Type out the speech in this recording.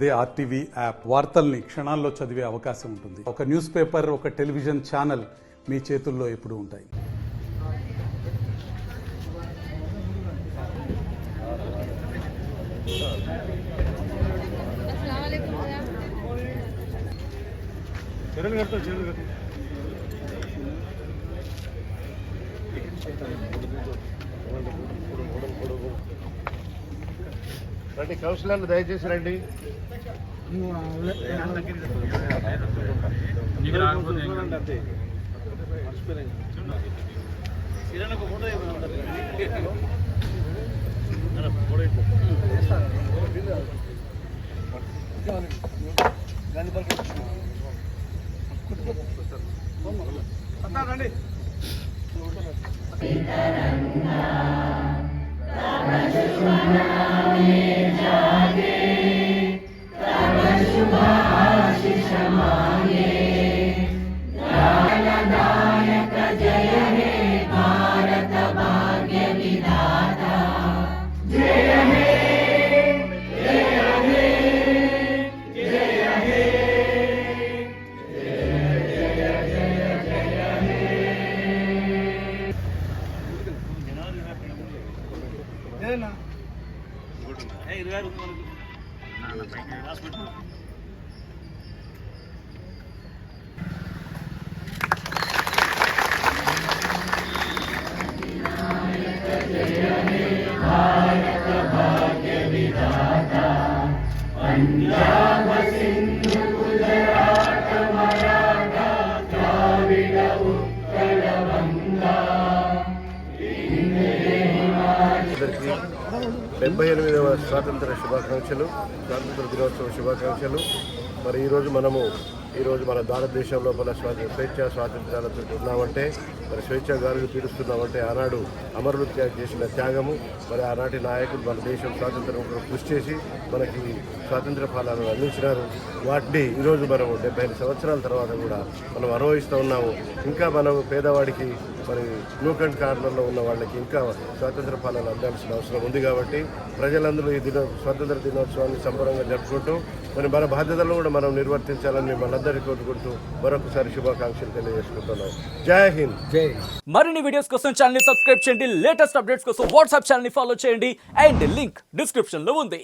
అదే RTV app వార్తల్ని క్షణాల్లో చదివే అవకాశం ఉంటుంది. ఒక న్యూస్ పేపర్, ఒక టెలివిజన్ ఛానల్ మీ చేతుల్లో ఎప్పుడూ ఉంటాయి. రండి, కౌన్సిలర్లు దయచేసి రండి. డెబ్బై 78వ స్వాతంత్ర శుభాకాంక్షలు, స్వాతంత్ర దినోత్సవ శుభాకాంక్షలు. మరి ఈరోజు మన భారతదేశం లోపల స్వేచ్ఛ స్వాతంత్రాలతో ఉన్నామంటే, మరి స్వేచ్ఛ గాలులు పీలుస్తున్నామంటే ఆనాడు అమరులు చేసిన త్యాగము, మరి ఆనాటి నాయకులు మన దేశం స్వాతంత్రం కృషి చేసి మనకి స్వాతంత్ర ఫలాలను అందించినారు. వాటిని ఈరోజు మనం 75 సంవత్సరాల తర్వాత కూడా మనం అనుభవిస్తూ ఉన్నాము. ఇంకా మనం పేదవాడికి, మరి నూకండ్ కార్నర్లో ఉన్న వాళ్ళకి ఇంకా స్వాతంత్ర ఫలాలు అందాల్సిన అవసరం ఉంది. కాబట్టి ప్రజలందరూ ఈ స్వాతంత్ర దినోత్సవాన్ని సంబరంగా జరుపుకుంటూ మరి మన బాధ్యతలను కూడా మనం నిర్వర్తించాలని మనందరికీ కోరుకుంటూ మరొకసారి శుభాకాంక్షలు తెలియజేసుకుంటున్నాం. జై హింద్. మరిన్ని వీడియోస్ కోసం ఛానల్ ని సబ్స్క్రైబ్ చేయండి. లేటెస్ట్ అప్డేట్స్ కోసం వాట్సాప్ ఛానల్ ని ఫాలో చేయండి. అండ్ లింక్ డిస్క్రిప్షన్ లో ఉంది.